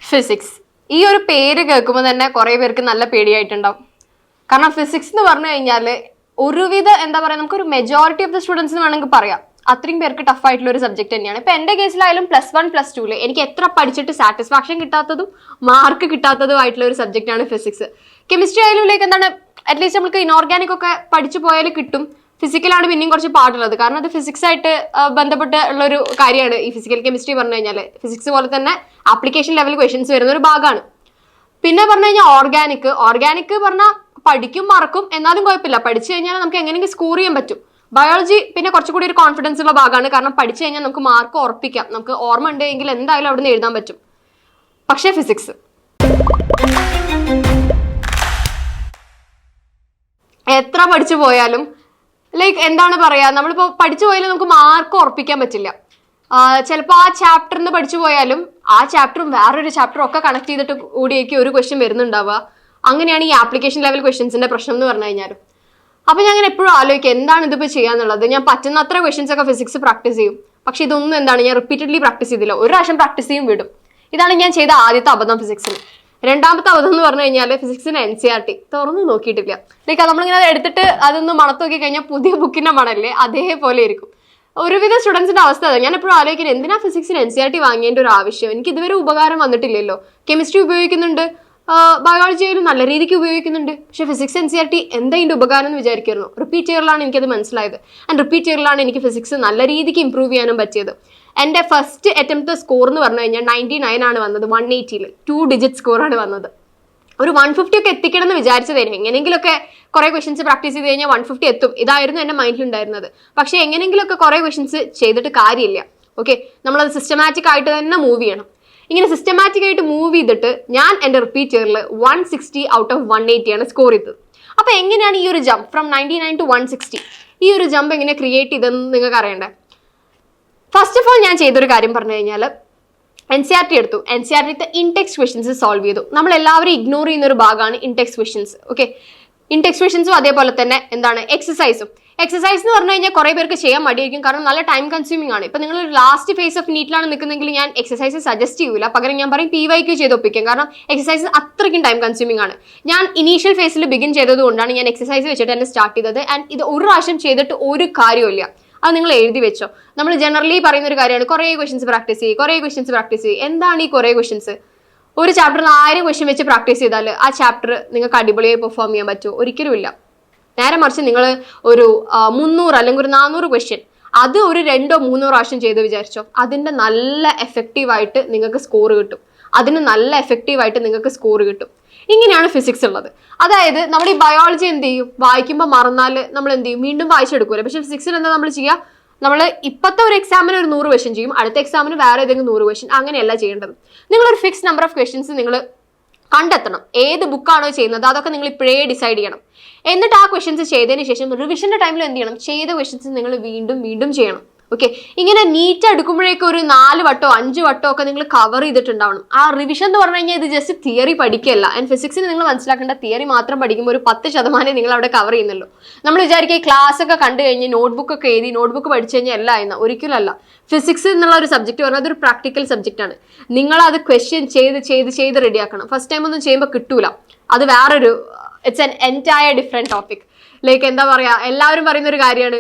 Physics ഈ ഒരു പേര് കേൾക്കുമ്പോൾ തന്നെ കുറെ പേർക്ക് നല്ല പേടിയായിട്ടുണ്ടാവും. കാരണം ഫിസിക്സ് എന്ന് പറഞ്ഞു കഴിഞ്ഞാൽ ഒരുവിധ എന്താ പറയുക, നമുക്കൊരു മെജോറിറ്റി ഓഫ് ദ സ്റ്റുഡൻസിന് വേണമെങ്കിൽ പറയാം അത്രയും പേർക്ക് ടഫ് ആയിട്ടുള്ള ഒരു സബ്ജക്ട് തന്നെയാണ്. ഇപ്പൊ എന്റെ കേസിലായാലും +1 +2 എനിക്ക് എത്ര പഠിച്ചിട്ട് സാറ്റിസ്ഫാക്ഷൻ കിട്ടാത്തതും മാർക്ക് കിട്ടാത്തതുമായിട്ടുള്ള ഒരു സബ്ജക്റ്റ് ആണ് ഫിസിക്സ്. കെമിസ്ട്രി ആയാലും ലൈക്ക് എന്താണ്, അറ്റ്ലീസ്റ്റ് നമുക്ക് ഇനോർഗാനിക് ഒക്കെ പഠിച്ചു പോയാൽ കിട്ടും. ഫിസിക്കലാണ് പിന്നെയും കുറച്ച് പാടുള്ളത്, കാരണം അത് ഫിസിക്സ് ആയിട്ട് ബന്ധപ്പെട്ട് ഉള്ള ഒരു കാര്യമാണ് ഈ ഫിസിക്കൽ കെമിസ്ട്രി പറഞ്ഞു കഴിഞ്ഞാൽ. ഫിസിക്സ് പോലെ തന്നെ ആപ്ലിക്കേഷൻ ലെവൽ ക്വസ്റ്റ്യൻസ് വരുന്ന ഒരു ഭാഗമാണ്. പിന്നെ പറഞ്ഞു കഴിഞ്ഞാൽ ഓർഗാനിക് പറഞ്ഞാൽ പഠിക്കും മറക്കും, എന്നാലും കുഴപ്പമില്ല, പഠിച്ചു കഴിഞ്ഞാൽ നമുക്ക് എങ്ങനെയെങ്കിലും സ്കോർ ചെയ്യാൻ പറ്റും. ബയോളജി പിന്നെ കുറച്ചുകൂടി ഒരു കോൺഫിഡൻസ് ഉള്ള ഭാഗമാണ്, കാരണം പഠിച്ചു കഴിഞ്ഞാൽ നമുക്ക് മാർക്ക് ഉറപ്പിക്കാം, നമുക്ക് ഓർമ്മ ഉണ്ടെങ്കിൽ എന്തായാലും അവിടെ നിന്ന് എഴുതാൻ പറ്റും. പക്ഷേ ഫിസിക്സ് എത്ര പഠിച്ചു പോയാലും ലൈക്ക് എന്താണ് പറയാ, നമ്മളിപ്പോ പഠിച്ചു പോയാലും നമുക്ക് മാർക്ക് ഉറപ്പിക്കാൻ പറ്റില്ല. ചിലപ്പോൾ ആ ചാപ്റ്ററിന് പഠിച്ചു പോയാലും ആ ചാപ്റ്ററും വേറൊരു ചാപ്റ്ററും ഒക്കെ കണക്ട് ചെയ്തിട്ട് കൂടിയേക്ക് ഒരു ക്വസ്റ്റ്യൻ വരുന്നുണ്ടാവുക. അങ്ങനെയാണ് ഈ ആപ്ലിക്കേഷൻ ലെവൽ ക്വസ്റ്റ്യൻസിന്റെ പ്രശ്നം എന്ന് പറഞ്ഞു കഴിഞ്ഞാലും. അപ്പൊ ഞാൻ എപ്പോഴും ആലോചിക്കുക എന്താണ് ഇതിപ്പോൾ ചെയ്യാന്നുള്ളത്. ഞാൻ പറ്റുന്ന അത്ര ക്വസ്റ്റ്യൻസ് ഒക്കെ ഫിസിക്സ് പ്രാക്ടീസ് ചെയ്യും, പക്ഷെ ഇതൊന്നും എന്താണ് ഞാൻ റിപ്പീറ്റഡ്ലി പ്രാക്ടീസ് ചെയ്തില്ല. ഒരു പ്രാവശ്യം പ്രാക്ടീസ് ചെയ്യും വിടും. ഇതാണ് ഞാൻ ചെയ്ത ആദ്യത്തെ അബദ്ധം ഫിസിക്സിന്. രണ്ടാമത്തെ അബദ്ധം എന്ന് പറഞ്ഞു കഴിഞ്ഞാൽ ഫിസിക്സിന് NCERT തുറന്നു നോക്കിയിട്ടില്ല. ലൈക്ക് നമ്മളിങ്ങനെ എടുത്തിട്ട് അതൊന്ന് മണത്ത് നോക്കി കഴിഞ്ഞാൽ പുതിയ ബുക്കിന്റെ മണല്ലേ അതേപോലെ ഇരിക്കും. ഒരുവിധ സ്റ്റുഡൻസിന്റെ അവസ്ഥ അതാണ്. ഞാൻ എപ്പോഴും ആലോചിക്കുന്നത് എന്തിനാ ഫിസിക്സിന് NCERT വാങ്ങേണ്ട ഒരു ആവശ്യം, എനിക്ക് ഇതുവരെ ഉപകാരം വന്നിട്ടില്ലല്ലോ. കെമിസ്ട്രി ഉപയോഗിക്കുന്നുണ്ട്, ബയോളജി ആയാലും നല്ല രീതിക്ക് ഉപയോഗിക്കുന്നുണ്ട്, പക്ഷെ ഫിസിക്സ് NCERT എന്താ ഇതിന്റെ ഉപകാരം എന്ന് വിചാരിക്കുന്നു. റിപ്പീറ്റ് ഇയറിലാണ് എനിക്കത് മനസ്സിലായത്. ആൻഡ് റിപ്പീറ്റ് ഇയറിലാണ് എനിക്ക് ഫിസിക്സ് നല്ല രീതിക്ക് ഇംപ്രൂവ് ചെയ്യാനും പറ്റിയത്. എൻ്റെ ഫസ്റ്റ് അറ്റംപ്റ്റ് സ്കോർ എന്ന് പറഞ്ഞു കഴിഞ്ഞാൽ 99 ആണ് വന്നത്. 180-ൽ 2 ഡിജിറ്റ് സ്കോറാണ് വന്നത്. ഒരു 150 ഒക്കെ എത്തിക്കണം എന്ന് വിചാരിച്ചതായിരുന്നു. എങ്ങനെയെങ്കിലുമൊക്കെ കുറെ ക്വസ്റ്റ്യൻസ് പ്രാക്ടീസ് ചെയ്ത് കഴിഞ്ഞാൽ 150 എത്തും, ഇതായിരുന്നു എൻ്റെ മൈൻഡിലുണ്ടായിരുന്നത്. പക്ഷെ എങ്ങനെയെങ്കിലുമൊക്കെ കുറെ ക്വസ്റ്റ്യൻസ് ചെയ്തിട്ട് കാര്യമില്ല. ഓക്കെ, നമ്മളത് സിസ്റ്റമാറ്റിക് ആയിട്ട് തന്നെ മൂവ് ചെയ്യണം. ഇങ്ങനെ സിസ്റ്റമാറ്റിക് ആയിട്ട് മൂവ് ചെയ്തിട്ട് ഞാൻ എൻ്റെ റിപ്പീറ്റ് ഇയറിൽ 160 ഔട്ട് ഓഫ് 180 ആണ് സ്കോർ ചെയ്തത്. അപ്പൊ എങ്ങനെയാണ് ഈ ഒരു ജമ്പ് ഫ്രം 99 to 160 ഈ ഒരു ജമ്പ് എങ്ങനെ ക്രിയേറ്റ് ചെയ്തതെന്ന് നിങ്ങൾക്ക് അറിയണ്ടേ. ഫസ്റ്റ് ഓഫ് ഓൾ ഞാൻ ചെയ്തൊരു കാര്യം പറഞ്ഞു കഴിഞ്ഞാൽ NCERT എടുത്തു. NCERT ഇൻടെക്സ്റ്റ് ക്വസ്റ്റ്യൻസ് സോൾവ് ചെയ്തു. നമ്മൾ എല്ലാവരും ഇഗ്നോർ ചെയ്യുന്ന ഒരു ഭാഗമാണ് ഇൻടെക്സ്റ്റ് ക്വസ്റ്റ്യൻസ്. ഓക്കെ, ഇൻടെക്സ്റ്റ് ക്വസ്റ്റ്യൻസും അതേപോലെ തന്നെ എന്താണ് എക്സസൈസും. എക്സസൈസ് എന്ന് പറഞ്ഞു കഴിഞ്ഞാൽ കുറെ പേർക്ക് ചെയ്യാൻ മടിയായിരിക്കും, കാരണം നല്ല ടൈം കൺസ്യൂമിംഗ് ആണ്. ഇപ്പൊ നിങ്ങൾ ലാസ്റ്റ് ഫേസ് ഓഫ് നീറ്റിലാണ് നിൽക്കുന്നെങ്കിൽ ഞാൻ എക്സസൈസ് സജസ്റ്റ് ചെയ്യൂല, പകരം ഞാൻ പറയും PYQ ചെയ്ത് ഒപ്പിക്കും. കാരണം എക്സസൈസ് അത്രയ്ക്കും ടൈം കൺസ്യൂമിംഗ് ആണ്. ഞാൻ ഇനീഷ്യൽ ഫേസിൽ ബിഗിൻ ചെയ്തത് കൊണ്ടാണ് ഞാൻ എക്സസൈസ് വെച്ചിട്ട് തന്നെ സ്റ്റാർട്ട് ചെയ്തത്. ആൻഡ് ഇത് ഒരു പ്രാവശ്യം ചെയ്തിട്ട് ഒരു കാര്യമില്ല, അത് നിങ്ങൾ എഴുതി വെച്ചോ. നമ്മൾ ജനറലി പറയുന്ന ഒരു കാര്യമാണ് കുറേ ക്വസ്റ്റ്യൻസ് പ്രാക്ടീസ് ചെയ്യും. എന്താണ് ഈ കുറേ ക്വസ്റ്റ്യൻസ്? ഒരു ചാപ്റ്ററിൽ 1000 ക്വസ്റ്റ്യൻ വെച്ച് പ്രാക്ടീസ് ചെയ്താൽ ആ ചാപ്റ്റർ നിങ്ങൾക്ക് അടിപൊളിയായി പെർഫോം ചെയ്യാൻ പറ്റുമോ? ഒരിക്കലും ഇല്ല. നേരെ മറിച്ച് നിങ്ങൾ ഒരു 300 അല്ലെങ്കിൽ ഒരു 400 ക്വസ്റ്റ്യൻ അത് ഒരു 2-3 പ്രാവശ്യം ചെയ്ത് വിചാരിച്ചോ, അതിൻ്റെ നല്ല എഫക്റ്റീവായിട്ട് നിങ്ങൾക്ക് സ്കോർ കിട്ടും. ഇങ്ങനെയാണ് ഫിസിക്സ് ഉള്ളത്. അതായത് നമ്മുടെ ഈ ബയോളജി എന്ത് ചെയ്യും, വായിക്കുമ്പോൾ മറന്നാൽ നമ്മൾ എന്ത് ചെയ്യും, വീണ്ടും വായിച്ചെടുക്കൂല. പക്ഷെ ഫിസിക്സിൽ എന്താ നമ്മൾ ചെയ്യുക, നമ്മൾ ഇപ്പോഴത്തെ ഒരു എക്സാമിന് ഒരു 100 ക്വസ്റ്റ്യൻ ചെയ്യും, അടുത്ത എക്സാമിന് വേറെ ഏതെങ്കിലും 100 ക്വസ്റ്റ്യൻ, അങ്ങനെയല്ല ചെയ്യേണ്ടത്. നിങ്ങളൊരു ഫിക്സ് നമ്പർ ഓഫ് ക്വസ്റ്റ്യൻസ് നിങ്ങൾ കണ്ടെത്തണം. ഏത് ബുക്കാണോ ചെയ്യുന്നത് അതൊക്കെ നിങ്ങൾ ഇപ്പോഴേ ഡിസൈഡ് ചെയ്യണം. എന്നിട്ട് ആ ക്വസ്റ്റ്യൻസ് ചെയ്തതിന് ശേഷം റിവിഷന്റെ ടൈമിൽ എന്ത് ചെയ്യണം, ചെയ്ത ക്വസ്റ്റ്യൻസ് നിങ്ങൾ വീണ്ടും ചെയ്യണം. ഓക്കെ, ഇങ്ങനെ നീറ്റ് എടുക്കുമ്പോഴേക്കും ഒരു 4 വട്ടോ 5 വട്ടോ ഒക്കെ നിങ്ങൾ കവർ ചെയ്തിട്ടുണ്ടാവണം. ആ റിവിഷൻ എന്ന് പറഞ്ഞു കഴിഞ്ഞാൽ ഇത് ജസ്റ്റ് തിയറി പഠിക്കുകയല്ല. ആൻഡ് ഫിസിക്സിന് നിങ്ങൾ മനസ്സിലാക്കേണ്ട, തിയറി മാത്രം പഠിക്കുമ്പോൾ ഒരു 10% നിങ്ങൾ അവിടെ കവർ ചെയ്യുന്നല്ലോ. നമ്മൾ വിചാരിക്കുക ക്ലാസ് ഒക്കെ കണ്ടു കഴിഞ്ഞ് നോട്ട്ബുക്ക് ഒക്കെ എഴുതി നോട്ട്ബുക്ക് പഠിച്ചു കഴിഞ്ഞാൽ എല്ലാം ആയിരുന്ന, ഒരിക്കലും അല്ല. ഫിസിക്സ് എന്നുള്ള ഒരു സബ്ജക്ട് പറഞ്ഞാൽ അതൊരു പ്രാക്ടിക്കൽ സബ്ജക്റ്റ് ആണ്. നിങ്ങൾ അത് ക്വസ്റ്റ്യൻ ചെയ്ത് റെഡിയാക്കണം. ഫസ്റ്റ് ടൈം ഒന്നും ചെയ്യുമ്പോൾ കിട്ടൂല, അത് വേറൊരു it's an entire different topic. Like എന്താ പറയാ, എല്ലാവരും പറയുന്ന ഒരു കാര്യമാണ്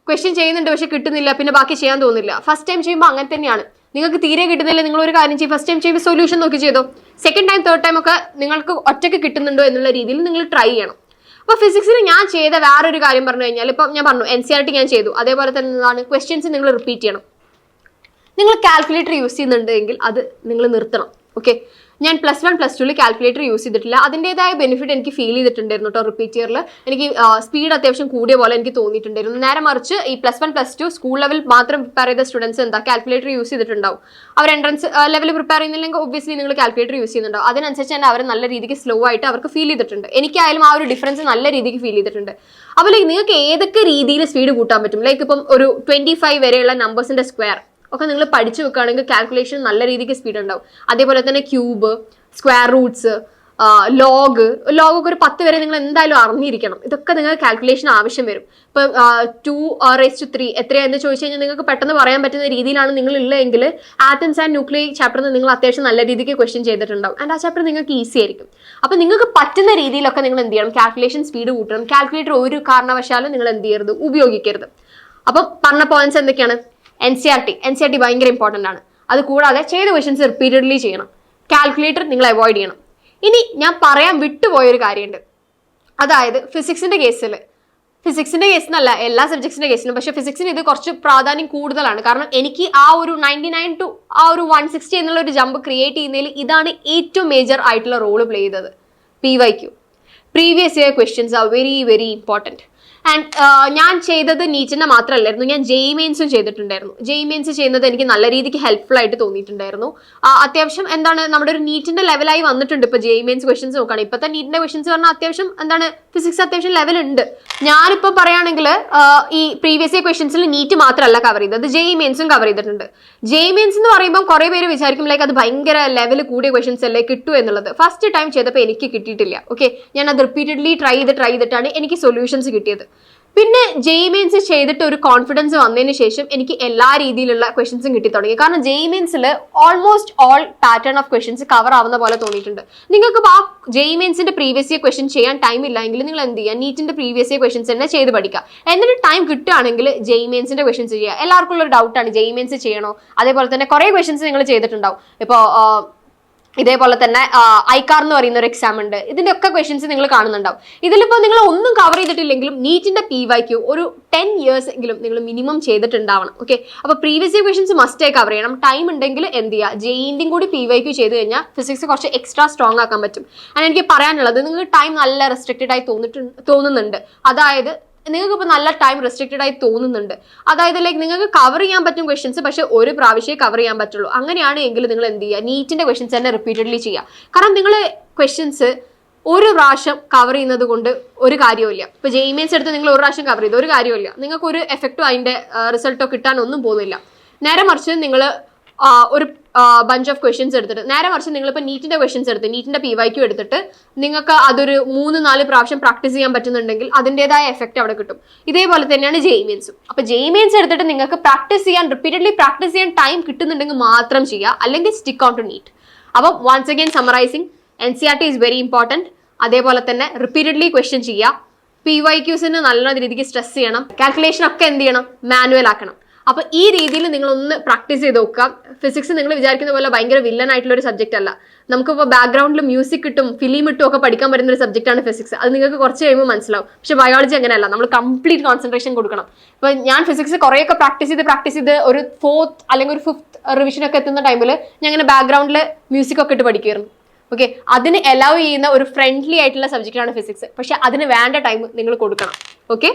ക്വസ്റ്റ്യൻ ചെയ്യുന്നുണ്ട് പക്ഷെ കിട്ടുന്നില്ല, പിന്നെ ബാക്കി ചെയ്യാൻ തോന്നില്ല. ഫസ്റ്റ് ടൈം ചെയ്യുമ്പോൾ അങ്ങനെ തന്നെയാണ്. നിങ്ങൾക്ക് തീരെ കിട്ടുന്നില്ല, നിങ്ങൾ ഒരു കാര്യം ചെയ്യും, ഫസ്റ്റ് ടൈം ചെയ്യുമ്പോൾ സൊല്യൂഷൻ നോക്കി ചെയ്തോ. സെക്കൻഡ് ടൈം തേർഡ് ടൈം ഒക്കെ നിങ്ങൾക്ക് ഒറ്റയ്ക്ക് കിട്ടുന്നുണ്ടോ എന്നുള്ള രീതിയിൽ നിങ്ങൾ ട്രൈ ചെയ്യണം. അപ്പോൾ ഫിസിക്സിൽ ഞാൻ ചെയ്ത വേറൊരു കാര്യം പറഞ്ഞു കഴിഞ്ഞാൽ, ഇപ്പം ഞാൻ പറഞ്ഞു NCERT ഞാൻ ചെയ്തു, അതേപോലെ തന്നെ എന്താണ് ക്വസ്റ്റ്യൻസ് നിങ്ങൾ റിപ്പീറ്റ് ചെയ്യണം. നിങ്ങൾ കാൽക്കുലേറ്റർ യൂസ് ചെയ്യുന്നുണ്ടെങ്കിൽ അത് നിങ്ങൾ നിർത്തണം. ഓക്കെ, ഞാൻ +1 +2 കാൽക്കുലേറ്റർ യൂസ് ചെയ്തിട്ടില്ല. അതിൻ്റെതായ ബെനിഫിറ്റ് എനിക്ക് ഫീൽ ചെയ്തിട്ടുണ്ടായിരുന്നു കേട്ടോ. റിപ്പീറ്റ് ഇയറിൽ എനിക്ക് സ്പീഡ് അത്യാവശ്യം കൂടിയ പോലെ എനിക്ക് തോന്നിയിട്ടുണ്ടായിരുന്നു. നേരെ മറിച്ച് ഈ +1 +2 സ്കൂൾ ലെവൽ മാത്രം പ്രിപ്പയർ ചെയ്ത സ്റ്റുഡൻസ് എന്താ കാൽക്കുലേറ്റർ യൂസ് ചെയ്തിട്ടുണ്ടാവും. അവർ എൻട്രൻസ് ലെവൽ പ്രിപ്പയർ ചെയ്യുന്നില്ലെങ്കിൽ ഒബ്വിയസ്ലി നിങ്ങൾ കാൽക്കുലേറ്റർ യൂസ് ചെയ്യുന്നുണ്ടാവും. അതിനനുസരിച്ച് തന്നെ അവർ നല്ല രീതിക്ക് സ്ലോ ആയിട്ട് അവർക്ക് ഫീൽ ചെയ്തിട്ടുണ്ട്. എനിക്കായാലും ആ ഒരു ഡിഫറൻസ് നല്ല രീതിക്ക് ഫീൽ ചെയ്തിട്ടുണ്ട്. അപ്പോൾ ലൈക്ക് നിങ്ങൾക്ക് ഏതൊക്കെ രീതിയിൽ സ്പീഡ് കൂട്ടാൻ പറ്റും, ലൈക്ക് ഇപ്പം ഒരു 25 വരെയുള്ള നമ്പേഴ്സിന്റെ സ്ക്വയർ ഒക്കെ നിങ്ങൾ പഠിച്ചു വെക്കുകയാണെങ്കിൽ കാൽക്കുലേഷൻ നല്ല രീതിക്ക് സ്പീഡ് ഉണ്ടാവും. അതേപോലെ തന്നെ ക്യൂബ്, സ്ക്വയർ റൂട്ട്സ്, ലോഗ് ഒക്കെ ഒരു 10 വരെ നിങ്ങൾ എന്തായാലും അറിഞ്ഞിരിക്കണം. ഇതൊക്കെ നിങ്ങൾക്ക് കാൽക്കുലേഷൻ ആവശ്യം വരും. ഇപ്പൊ 2⁻³ എത്രയാണെന്ന് ചോദിച്ചു കഴിഞ്ഞാൽ നിങ്ങൾക്ക് പെട്ടെന്ന് പറയാൻ പറ്റുന്ന രീതിയിലാണ് നിങ്ങൾ ഉള്ളതെങ്കിൽ ആറ്റംസ് ആൻഡ് ന്യൂക്ലിയർ ചാപ്റ്ററിൽ നിങ്ങൾ അത്യാവശ്യം നല്ല രീതിക്ക് ക്വസ്റ്റ്യൻ ചെയ്തിട്ടുണ്ടാവും. ആൻഡ് ആ ചാപ്റ്റർ നിങ്ങൾക്ക് ഈസി ആയിരിക്കും. അപ്പൊ നിങ്ങൾക്ക് പറ്റുന്ന രീതിയിലൊക്കെ നിങ്ങൾ എന്ത് ചെയ്യണം, കാൽക്കുലേഷൻ സ്പീഡ് കൂട്ടണം. കാൽക്കുലേറ്റർ ഒരു കാരണവശാലും നിങ്ങൾ എന്ത് ചെയ്യരുത്, ഉപയോഗിക്കരുത്. അപ്പം പറഞ്ഞ പോയിന്റ്സ് എന്തൊക്കെയാണ്? NCERT ഭയങ്കര ഇമ്പോർട്ടന്റ് ആണ്. അത് കൂടാതെ ചെയ്ത ക്വസ്റ്റ്യൻസ് റിപ്പീറ്റഡ്ലി ചെയ്യണം. കാൽക്കുലേറ്റർ നിങ്ങൾ അവോയ്ഡ് ചെയ്യണം. ഇനി ഞാൻ പറയാൻ വിട്ടുപോയൊരു കാര്യമുണ്ട്. അതായത് ഫിസിക്സിന്റെ കേസിൽ, ഫിസിക്സിന്റെ കേസിനല്ല എല്ലാ സബ്ജക്ട്സിന്റെ കേസിലും, പക്ഷെ ഫിസിക്സിന് ഇത് കുറച്ച് പ്രാധാന്യം കൂടുതലാണ്. കാരണം എനിക്ക് ആ ഒരു 99 to ആ ഒരു 160 എന്നുള്ള ഒരു ജമ്പ് ക്രിയേറ്റ് ചെയ്യുന്നതിൽ ഇതാണ് ഏറ്റവും മേജർ ആയിട്ടുള്ള റോള് പ്ലേ ചെയ്തത്. PYQ, previous year questions are very very important. And ഞാൻ ചെയ്തത് നീറ്റിന്റെ മാത്രമല്ലായിരുന്നു, ഞാൻ JEE മെയിൻസും ചെയ്തിട്ടുണ്ടായിരുന്നു. JEE മെയിൻസ് ചെയ്യുന്നത് എനിക്ക് നല്ല രീതിക്ക് ഹെൽപ്ഫുൾ ആയിട്ട് തോന്നിയിട്ടുണ്ടായിരുന്നു. അത്യാവശ്യം എന്താണ് നമ്മുടെ ഒരു നീറ്റിന്റെ ലെവലായി വന്നിട്ടുണ്ട്. ഇപ്പൊ JEE മെയിൻസ് ക്വസ്റ്റ്യൻസ് നോക്കുകയാണ്, ഇപ്പോഴത്തെ നീറ്റിന്റെ ക്വസ്റ്റ്യൻസ് പറഞ്ഞാൽ അത്യാവശ്യം എന്താണ് ഫിസിക്സ് അത്യാവശ്യം ലെവൽ ഉണ്ട്. ഞാനിപ്പോൾ പറയുകയാണെങ്കിൽ ഈ പ്രീവിയസ് ഇയർ ക്വസ്റ്റ്യൻസിൽ നീറ്റ് മാത്രമല്ല കവർ ചെയ്തത്, JEE മെയിൻസും കവർ ചെയ്തിട്ടുണ്ട്. JEE മെയിൻസ് എന്ന് പറയുമ്പോൾ കുറെ പേര് വിചാരിക്കും ലൈക്ക് അത് ഭയങ്കര ലെവൽ കൂടിയ ക്വസ്റ്റ്യൻസ് അല്ലേ കിട്ടൂ എന്നുള്ളത്. ഫസ്റ്റ് ടൈം ചെയ്തപ്പോൾ എനിക്ക് കിട്ടിയിട്ടില്ല. ഓക്കെ, ഞാൻ അത് റിപ്പീറ്റഡ്ലി ട്രൈ ചെയ്തിട്ടാണ് എനിക്ക് സൊല്യൂഷൻസ് കിട്ടിയത്. പിന്നെ JEE മെയിൻസ് ചെയ്തിട്ട് ഒരു കോൺഫിഡൻസ് വന്നതിന് ശേഷം എനിക്ക് എല്ലാ രീതിയിലുള്ള ക്വസ്റ്റ്യൻസും കിട്ടി തുടങ്ങി. കാരണം JEE മെയിൻസിൽ almost all pattern of questions cover ആവുന്ന പോലെ തോന്നിയിട്ടുണ്ട്. നിങ്ങൾക്ക് ഇപ്പോൾ ആ JEE മെയിൻസിന്റെ പ്രീവിയസ് ഇയർ ക്വസ്റ്റ്യൻ ചെയ്യാൻ ടൈം ഇല്ലെങ്കിൽ നിങ്ങൾ എന്ത് ചെയ്യുക, നീറ്റിന്റെ പ്രീവിയസ് ഇയർ ക്വസ്റ്റ്യൻസ് തന്നെ ചെയ്ത് പഠിക്കുക. എന്നിട്ട് ടൈം കിട്ടുകയാണെങ്കിൽ JEE മെയിൻസിന്റെ ക്വസ്റ്റ്യൻസ് ചെയ്യുക. എല്ലാവർക്കും ഉള്ള ഒരു ഡൗട്ടാണ് JEE മെയിൻസ് ചെയ്യണോ. അതേപോലെ തന്നെ കുറേ ക്വസ്റ്റ്യൻസ് നിങ്ങൾ ചെയ്തിട്ടുണ്ടാവും. ഇപ്പോൾ ഇതേപോലെ തന്നെ ഐക്കാർ എന്ന് പറയുന്ന ഒരു എക്സാം ഉണ്ട്. ഇതിന്റെ ഒക്കെ ക്വസ്റ്റ്യൻസ് നിങ്ങൾ കാണുന്നുണ്ടാവും. ഇതിലിപ്പോൾ നിങ്ങൾ ഒന്നും കവർ ചെയ്തിട്ടില്ലെങ്കിലും നീറ്റിന്റെ PYQ ഒരു 10 years എങ്കിലും നിങ്ങൾ മിനിമം ചെയ്തിട്ടുണ്ടാവണം. ഓക്കെ, അപ്പൊ previous year questions must cover ചെയ്യണം. ടൈം ഉണ്ടെങ്കിൽ എന്ത് ചെയ്യുക, JEEന്റെയും കൂടി PYQ ചെയ്ത് കഴിഞ്ഞാൽ ഫിസിക്സ് കുറച്ച് എക്സ്ട്രാ സ്ട്രോങ് ആക്കാൻ പറ്റും. അങ്ങനെ എനിക്ക് പറയാനുള്ളത്, നിങ്ങൾക്ക് ടൈം നല്ല റെസ്ട്രിക്റ്റഡ് ആയി തോന്നുന്നുണ്ട്. അതായത് നിങ്ങൾക്ക് ഇപ്പോൾ നല്ല ടൈം റെസ്ട്രിക്റ്റഡ് ആയി തോന്നുന്നുണ്ട്. അതായത് ലൈക്ക് നിങ്ങൾക്ക് കവർ ചെയ്യാൻ പറ്റും ക്വസ്റ്റ്യൻസ്, പക്ഷെ ഒരു പ്രാവശ്യമേ കവർ ചെയ്യാൻ പറ്റുള്ളൂ. അങ്ങനെയാണ് എങ്കിൽ നിങ്ങൾ എന്ത് ചെയ്യുക, നീറ്റിന്റെ ക്വസ്റ്റ്യൻസ് തന്നെ റിപ്പീറ്റഡ്ലി ചെയ്യുക. കാരണം നിങ്ങൾ ക്വസ്റ്റ്യൻസ് ഒരു പ്രാവശ്യം കവർ ചെയ്യുന്നത് കൊണ്ട് ഒരു കാര്യമില്ല. ഇപ്പോൾ JEE മെയിൻസ് എടുത്ത് നിങ്ങൾ ഒരു പ്രാവശ്യം കവർ ചെയ്ത് ഒരു കാര്യമില്ല, നിങ്ങൾക്ക് ഒരു എഫക്റ്റോ അതിന്റെ റിസൾട്ടോ കിട്ടാനൊന്നും പോകുന്നില്ല. നേരെ മറിച്ച് നിങ്ങൾ ഒരു ബഞ്ച് ഓഫ് ക്വസ്റ്റ്യൻസ് എടുത്തിട്ട്, നേരെ മറിച്ച് നിങ്ങളിപ്പോൾ നീറ്റിന്റെ ക്വസ്റ്റ്യൻസ് എടുത്ത് നീറ്റിന്റെ PYQ എടുത്തിട്ട് നിങ്ങൾക്ക് അതൊരു 3-4 പ്രാവശ്യം പ്രാക്ടീസ് ചെയ്യാൻ പറ്റുന്നുണ്ടെങ്കിൽ അതിൻ്റെതായ എഫക്റ്റ് അവിടെ കിട്ടും. ഇതേപോലെ തന്നെയാണ് JEE മെയിൻസും. അപ്പോൾ JEE മെയിൻസ് എടുത്തിട്ട് നിങ്ങൾക്ക് റിപ്പീറ്റഡ്ലി പ്രാക്ടീസ് ചെയ്യാൻ ടൈം കിട്ടുന്നുണ്ടെങ്കിൽ മാത്രം ചെയ്യുക, അല്ലെങ്കിൽ സ്റ്റിക്ക് ഓൺ ടു നീറ്റ്. അപ്പം once again summarising, NCERT is very important. അതേപോലെ തന്നെ റിപ്പീറ്റഡ്ലി ക്വസ്റ്റ്യൻ ചെയ്യുക. PYQസിന് നല്ല രീതിക്ക് സ്ട്രെസ് ചെയ്യണം. കാൽക്കുലേഷൻ ഒക്കെ എന്ത് ചെയ്യണം, മാനുവൽ ആക്കണം. അപ്പൊ ഈ രീതിയിൽ നിങ്ങൾ ഒന്ന് പ്രാക്ടീസ് ചെയ്ത് നോക്കുക. ഫിസിക്സ് നിങ്ങൾ വിചാരിക്കുന്ന പോലെ ഭയങ്കര വില്ലൻ ആയിട്ടുള്ള ഒരു സബ്ജക്റ്റ് അല്ല. നമുക്കിപ്പോൾ ബാക്ക്ഗ്രൗണ്ടിൽ മ്യൂസിക് കിട്ടും, ഫിലിം ഇട്ടും ഒക്കെ പഠിക്കാൻ പറ്റുന്ന ഒരു സബ്ജക്റ്റാണ് ഫിസിക്സ്. അത് നിങ്ങൾക്ക് കുറച്ച് കഴിയുമ്പോൾ മനസ്സിലാവും. പക്ഷെ ബയോളജി അങ്ങനെയല്ല, നമ്മൾ കംപ്ലീറ്റ് കോൺസെൻട്രേഷൻ കൊടുക്കണം. ഇപ്പൊ ഞാൻ ഫിസിക്സ് കുറേയൊക്കെ പ്രാക്ടീസ് ചെയ്ത് ഒരു 4th അല്ലെങ്കിൽ ഒരു 5th റിവിഷൻ ഒക്കെ എത്തുന്ന ടൈമിൽ ഞാൻ ഇങ്ങനെ ബാക്ക്ഗ്രൗണ്ടിൽ മ്യൂസിക് ഒക്കെ ഇട്ട് പഠിക്കുമായിരുന്നു. ഓക്കെ, അതിന് അലൗ ചെയ്യുന്ന ഒരു ഫ്രണ്ട്ലി ആയിട്ടുള്ള സബ്ജക്റ്റാണ് ഫിസിക്സ്. പക്ഷെ അതിന് വേണ്ട ടൈം നിങ്ങൾ കൊടുക്കണം. ഓക്കെ.